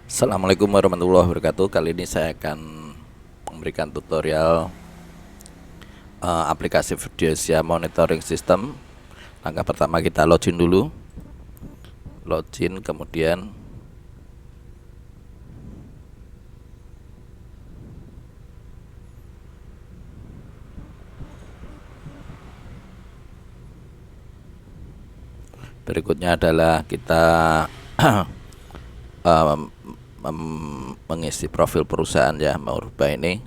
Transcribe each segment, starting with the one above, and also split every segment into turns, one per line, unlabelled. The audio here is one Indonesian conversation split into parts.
Assalamualaikum warahmatullahi wabarakatuh. Kali ini saya akan memberikan tutorial aplikasi Videosia Monitoring System. Langkah pertama kita login dulu. Login, kemudian berikutnya adalah kita mengisi profil perusahaan ya, merubah ini.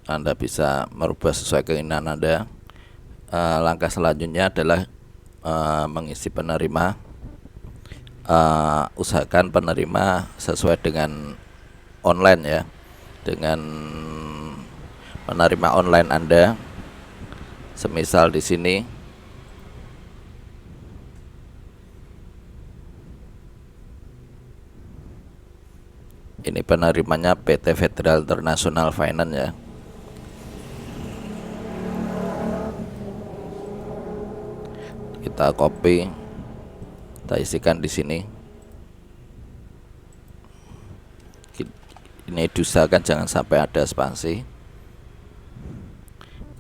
Anda bisa merubah sesuai keinginan Anda. Langkah selanjutnya adalah mengisi penerima. Usahakan penerima sesuai dengan online ya, dengan penerima online Anda. Semisal di sini ini penerimanya PT Federal International Finance ya. Kita copy, kita isikan di sini. Ini diusahakan jangan sampai ada spasi.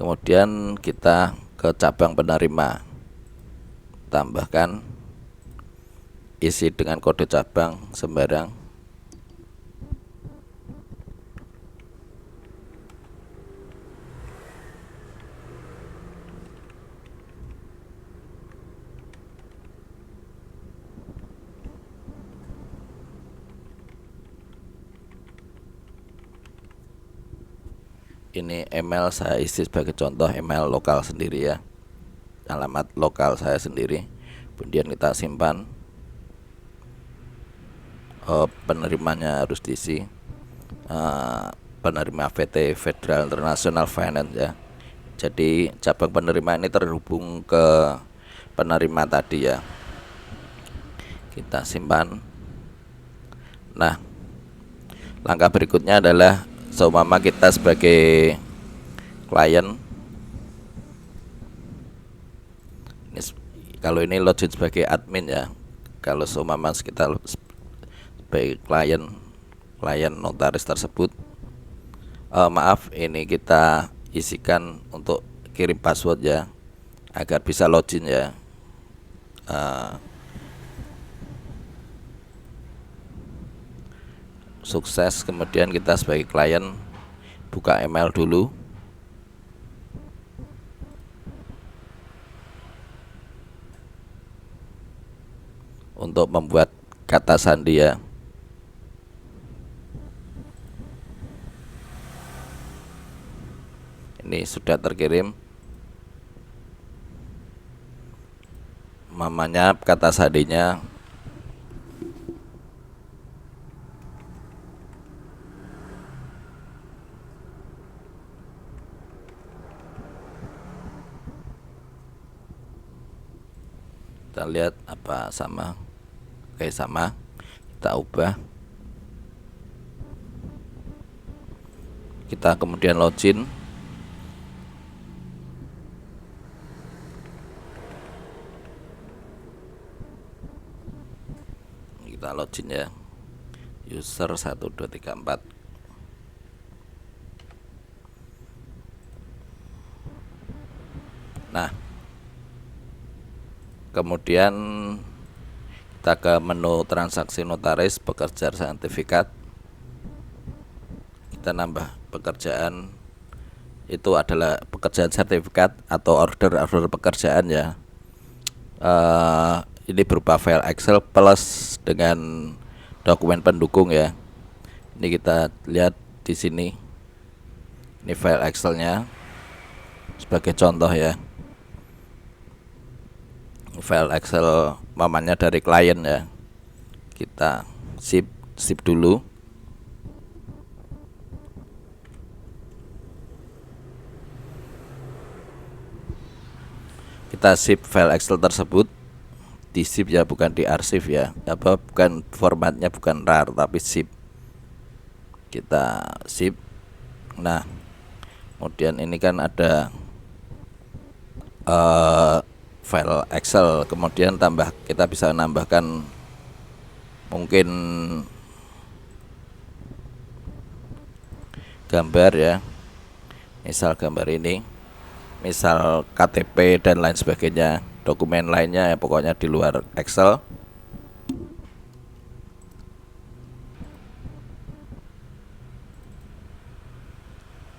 Kemudian kita ke cabang penerima, tambahkan, isi dengan kode cabang sembarang. Ini email saya isi sebagai contoh, email lokal sendiri ya, alamat lokal saya sendiri. Kemudian kita simpan. Penerimanya harus diisi, penerima PT Federal International Finance ya. Jadi cabang penerima ini terhubung ke penerima tadi ya. Kita simpan. Nah, langkah berikutnya adalah seumpama kita sebagai klien. Kalau ini login sebagai admin ya. Kalau seumpama kita sebagai klien notaris tersebut, maaf, ini kita isikan untuk kirim password ya, agar bisa login ya. Sukses. Kemudian kita sebagai klien buka email dulu. Untuk membuat kata sandi ya. Ini sudah terkirim. Mamanya kata sandinya. Kita lihat apa sama. Oke, sama. Kita ubah. Kita kemudian login. Kita login ya. User 1234. Nah, kemudian kita ke menu transaksi notaris, pekerjaan sertifikat. Kita nambah pekerjaan, itu adalah pekerjaan sertifikat atau order pekerjaan ya. Ini berupa file Excel plus dengan dokumen pendukung ya. Ini kita lihat di sini. Ini file Excelnya sebagai contoh ya. File Excel mamanya dari klien ya. Kita sip dulu. Kita sip file Excel tersebut, di sip ya, bukan di arsip ya. Bukan formatnya, bukan RAR tapi sip. Kita sip. Nah, kemudian ini kan ada file Excel, kemudian kita bisa menambahkan mungkin gambar ya, misal gambar ini, misal KTP dan lain sebagainya, dokumen lainnya ya, pokoknya di luar Excel.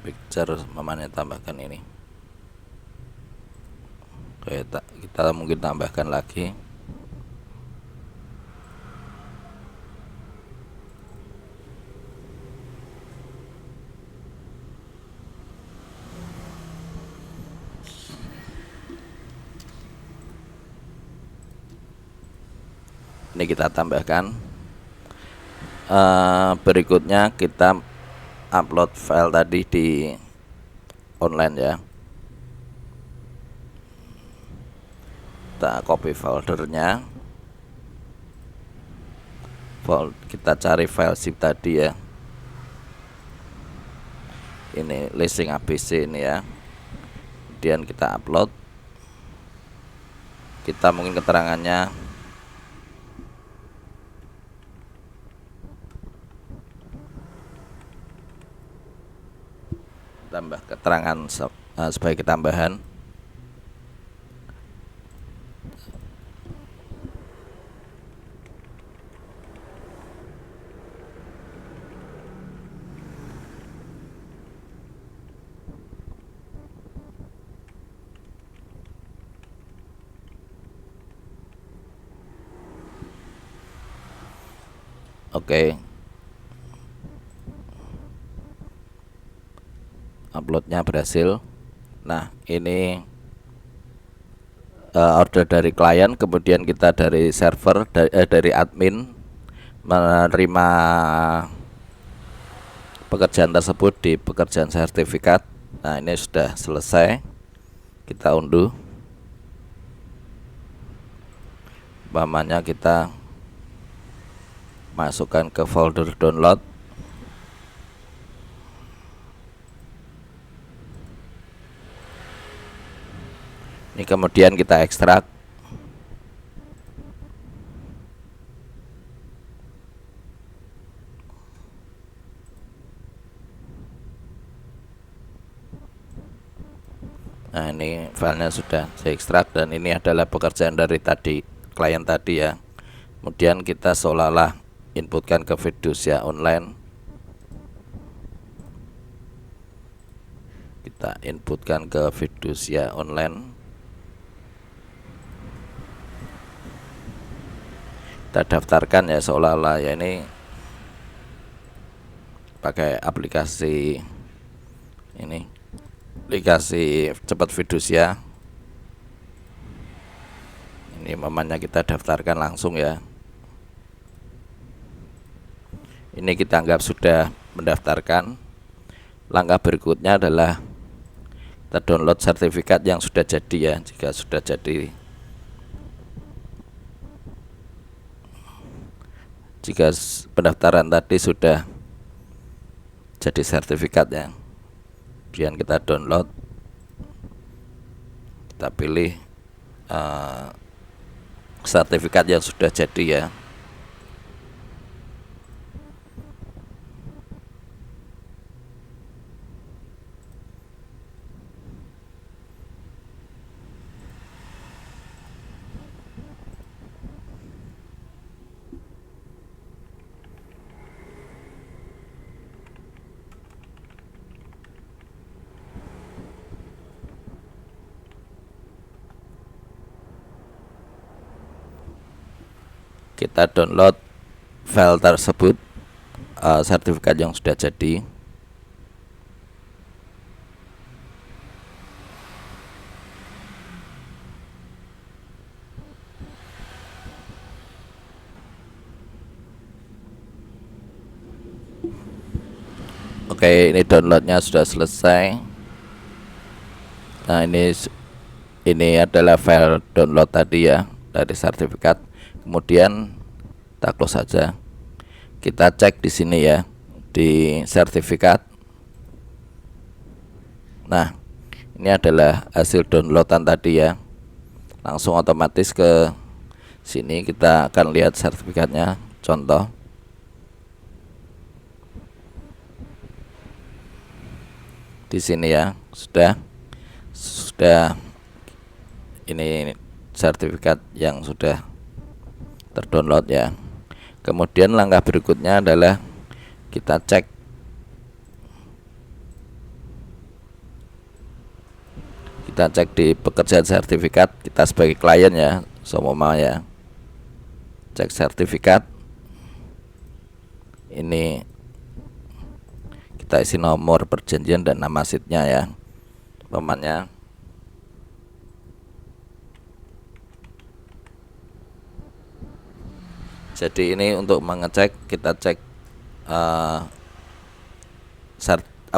Picture mamanya tambahkan ini. Oke, kita mungkin tambahkan lagi. Ini kita tambahkan. Berikutnya kita upload file tadi di online ya. Kita copy foldernya, kita cari file zip tadi ya, ini listing ABC ini ya, kemudian kita upload. Kita mungkin keterangannya tambah keterangan sebagai tambahan. Oke, uploadnya berhasil. Nah, ini order dari klien, kemudian kita dari server, dari admin menerima pekerjaan tersebut di pekerjaan sertifikat. Nah, ini sudah selesai. Kita unduh. Umpamanya kita masukkan ke folder download. Ini kemudian kita ekstrak. Nah, ini filenya sudah saya ekstrak dan ini adalah pekerjaan dari tadi, klien tadi ya. Kemudian kita seolah-olah inputkan ke Fiducia Online. Kita inputkan ke Fiducia Online. Kita daftarkan ya, seolah-olah ya, ini pakai aplikasi ini, aplikasi cepat Fiducia. Ini mamanya kita daftarkan langsung ya. Ini kita anggap sudah mendaftarkan. Langkah berikutnya adalah kita download sertifikat yang sudah jadi ya. Jika sudah jadi, jika pendaftaran tadi sudah jadi sertifikat ya, kemudian kita download, kita pilih sertifikat yang sudah jadi ya. Kita download file tersebut, sertifikat yang sudah jadi. Oke, ini downloadnya sudah selesai. Nah, ini adalah file download tadi ya dari sertifikat. Kemudian kita close saja. Kita cek di sini ya, di sertifikat. Nah, ini adalah hasil downloadan tadi ya. Langsung otomatis ke sini, kita akan lihat sertifikatnya. Contoh, di sini ya, sudah ini sertifikat yang sudah terdownload ya. Kemudian langkah berikutnya adalah kita cek di pekerjaan sertifikat kita sebagai klien ya, semua ya. Cek sertifikat. Ini kita isi nomor perjanjian dan nama sheetnya ya, umpamanya. Jadi ini untuk mengecek, kita cek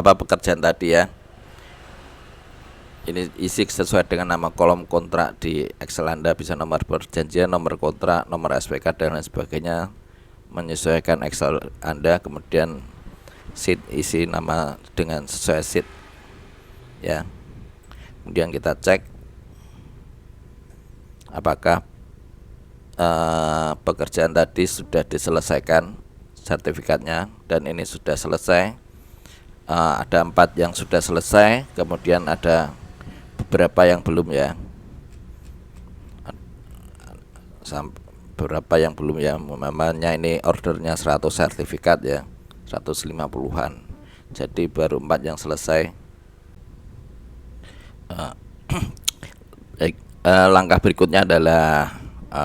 pekerjaan tadi ya. Ini isi sesuai dengan nama kolom kontrak di Excel Anda, bisa nomor perjanjian, nomor kontrak, nomor SPK dan lain sebagainya, menyesuaikan Excel Anda. Kemudian sheet, isi nama dengan sesuai sheet ya. Kemudian kita cek apakah pekerjaan tadi sudah diselesaikan sertifikatnya, dan ini sudah selesai. Ada 4 yang sudah selesai, kemudian ada beberapa yang belum ya, beberapa yang belum ya. Memangnya ini ordernya 100 sertifikat ya, 150-an, jadi baru 4 yang selesai. Langkah berikutnya adalah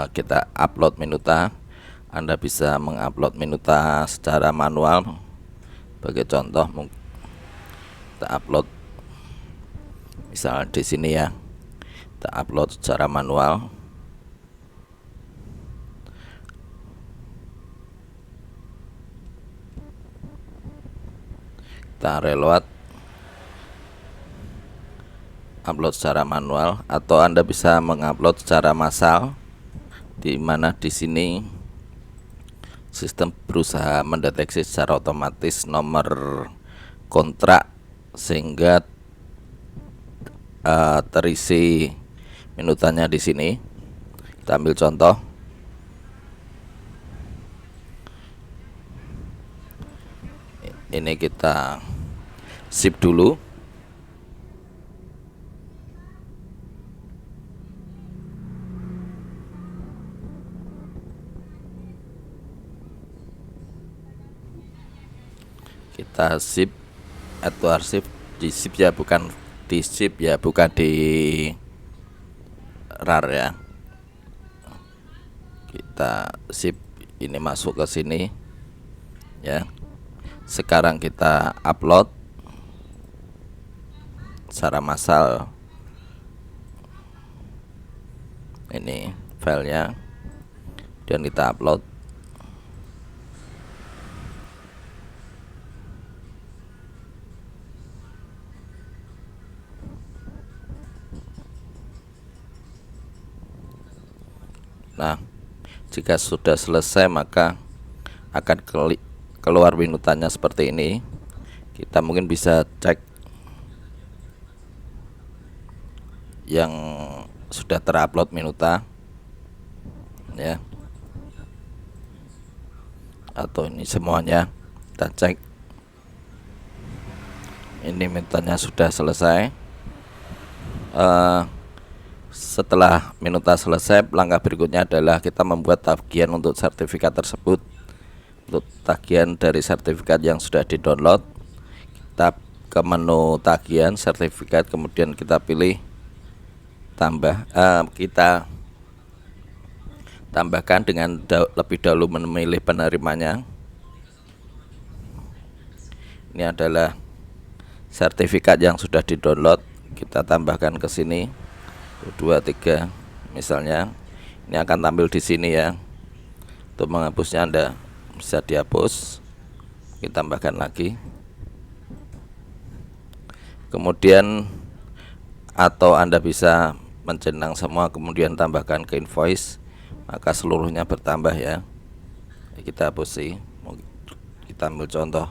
kita upload minuta. Anda bisa mengupload minuta secara manual. Sebagai contoh, kita upload misalnya di sini ya, kita upload secara manual. Kita reload, upload secara manual, atau Anda bisa mengupload secara massal, di mana di sini sistem berusaha mendeteksi secara otomatis nomor kontrak sehingga terisi minutanya di sini. Kita ambil contoh. Ini kita sip dulu. Kita zip atau arsip di zip ya, bukan di zip ya, bukan di rar ya. Kita zip ini masuk ke sini ya. Sekarang kita upload secara massal ini filenya, dan kita upload. Nah, jika sudah selesai maka akan keluar minutanya seperti ini. Kita mungkin bisa cek yang sudah terupload minuta ya, atau ini semuanya kita cek. Ini minutanya sudah selesai. Setelah minuta selesai, langkah berikutnya adalah kita membuat tagihan untuk sertifikat tersebut. Untuk tagihan dari sertifikat yang sudah di-download, kita ke menu tagihan sertifikat, kemudian kita pilih tambah. Kita tambahkan dengan lebih dahulu memilih penerimanya. Ini adalah sertifikat yang sudah di-download. Kita tambahkan ke sini 2, 3 misalnya. Ini akan tampil di sini ya. Untuk menghapusnya Anda bisa dihapus, kita tambahkan lagi. Kemudian atau Anda bisa mencenang semua kemudian tambahkan ke invoice, maka seluruhnya bertambah ya. Kita hapus sih. Kita ambil contoh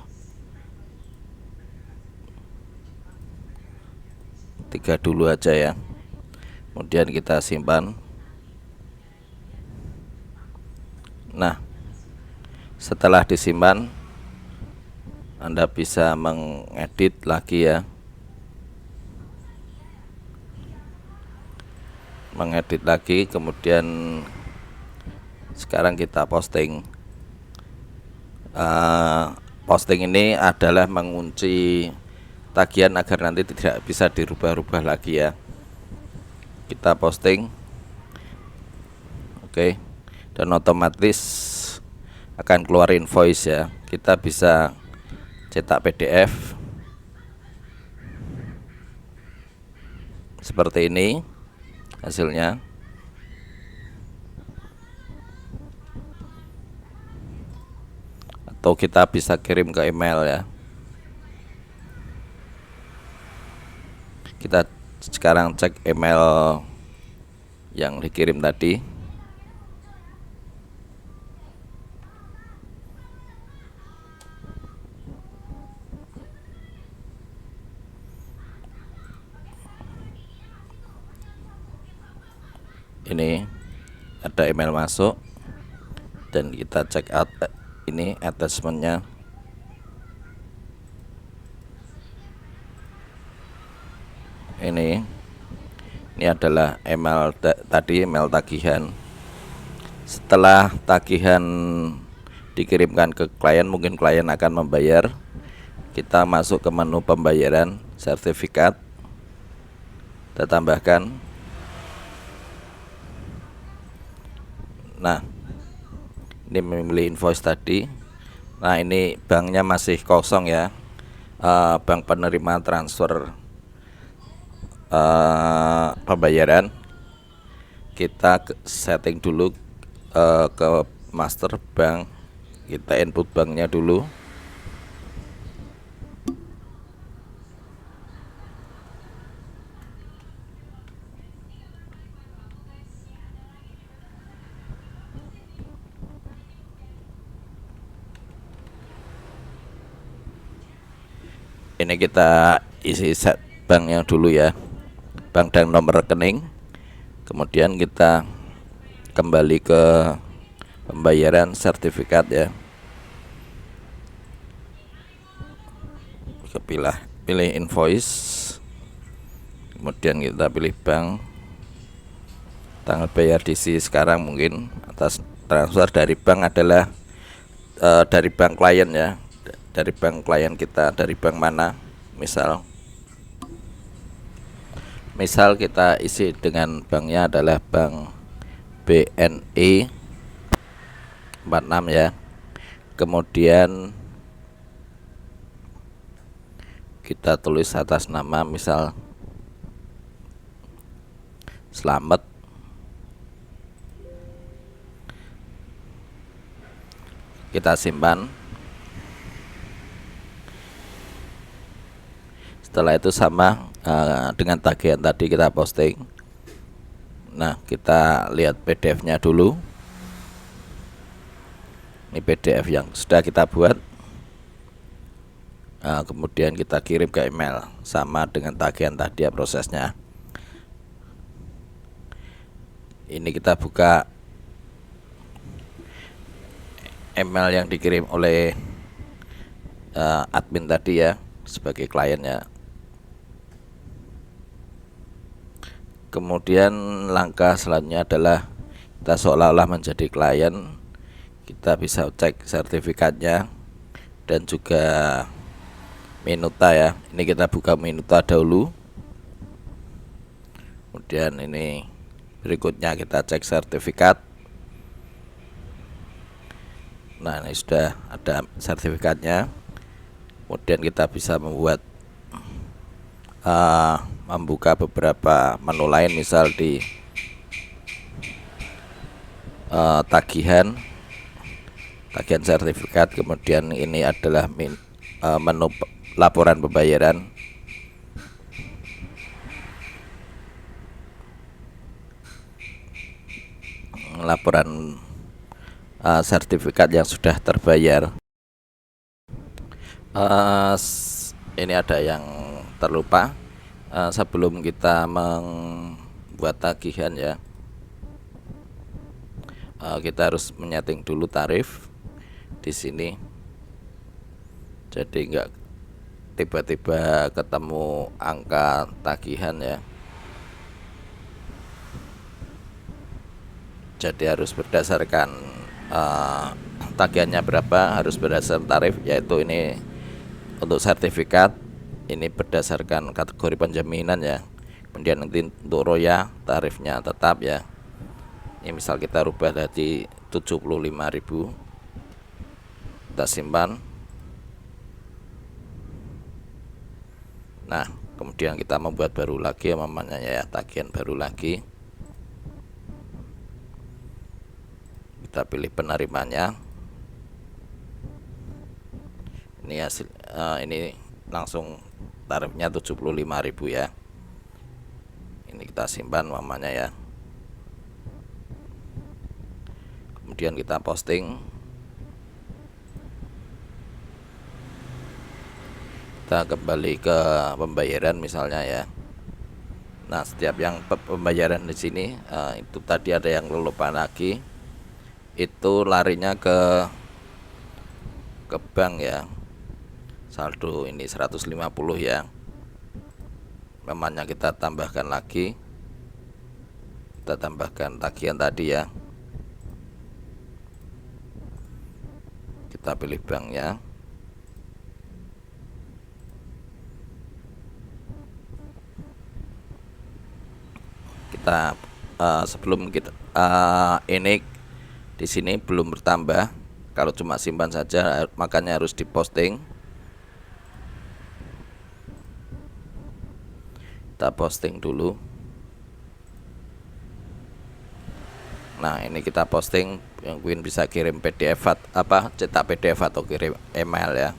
3 dulu aja ya. Kemudian kita simpan. Nah, setelah disimpan, Anda bisa mengedit lagi ya. mengedit lagi, kemudian sekarang kita posting. Posting ini adalah mengunci tagihan agar nanti tidak bisa dirubah-rubah lagi ya. Kita posting, oke, dan otomatis akan keluar invoice ya. Kita bisa cetak PDF seperti ini hasilnya. Atau kita bisa kirim ke email ya. Kita sekarang cek email yang dikirim tadi. Ini ada email masuk, dan kita check out ini attachmentnya. Ini adalah email tadi, email tagihan. Setelah tagihan dikirimkan ke klien, mungkin klien akan membayar. Kita masuk ke menu pembayaran, sertifikat, kita tambahkan. Nah, ini memilih invoice tadi. Nah, ini banknya masih kosong ya, bank penerima transfer pembayaran. Kita setting dulu ke master bank, kita input banknya dulu. Ini kita isi set banknya dulu ya, bank dan nomor rekening. Kemudian kita kembali ke pembayaran sertifikat ya. Pilih invoice, kemudian kita pilih bank, tanggal bayar DC sekarang mungkin atas transfer dari bank adalah dari bank klien ya, dari bank klien kita, dari bank mana. Misal kita isi dengan banknya adalah bank BNI 46 ya. Kemudian kita tulis atas nama, misal Slamet. Kita simpan. Setelah itu sama dengan tagihan tadi, kita posting. Nah, kita lihat PDF-nya dulu. Ini PDF yang sudah kita buat. Kemudian kita kirim ke email, sama dengan tagihan tadi ya prosesnya. Ini kita buka email yang dikirim oleh admin tadi ya, sebagai kliennya. Kemudian langkah selanjutnya adalah kita seolah-olah menjadi klien. Kita bisa cek sertifikatnya dan juga minuta ya. Ini kita buka minuta dahulu. Kemudian ini berikutnya kita cek sertifikat. Nah, ini sudah ada sertifikatnya. Kemudian kita bisa membuka beberapa menu lain, misal di tagihan sertifikat. Kemudian ini adalah menu laporan pembayaran. Laporan sertifikat yang sudah terbayar. Ini ada yang terlupa. Sebelum kita membuat tagihan ya, kita harus menyeting dulu tarif di sini. Jadi enggak tiba-tiba ketemu angka tagihan ya. jadi harus berdasarkan tagihannya berapa, harus berdasarkan tarif, yaitu ini untuk sertifikat ini berdasarkan kategori penjaminan ya. Kemudian nanti untuk roya tarifnya tetap ya. Ini misal kita rubah dari 75.000, kita simpan. Nah, kemudian kita membuat baru lagi namanya ya, tagihan baru lagi. Kita pilih penerimanya. Ini hasil ini langsung tarifnya 75.000 ya. Ini kita simpan namanya ya. Kemudian kita posting. Kita kembali ke pembayaran misalnya ya. Nah, setiap yang pembayaran di sini itu tadi ada yang lupa lagi, itu larinya ke bank ya. Saldo ini 150 ya. Namanya kita tambahkan lagi. Kita tambahkan tagihan tadi ya. Kita pilih bank ya. Kita sebelum kita ini di sini belum bertambah. Kalau cuma simpan saja makanya harus diposting. Kita posting dulu. Nah, ini kita posting, yang Queen bisa kirim PDF cetak PDF atau kirim email ya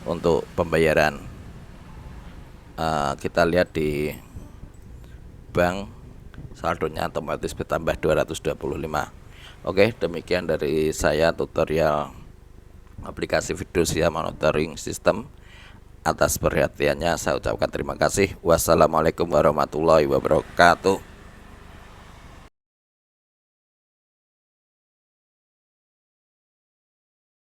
untuk pembayaran. Kita lihat di bank saldonya otomatis bertambah 225. Oke, demikian dari saya tutorial aplikasi fidusia monitoring system. Atas perhatiannya saya ucapkan terima kasih. Wassalamualaikum warahmatullahi wabarakatuh.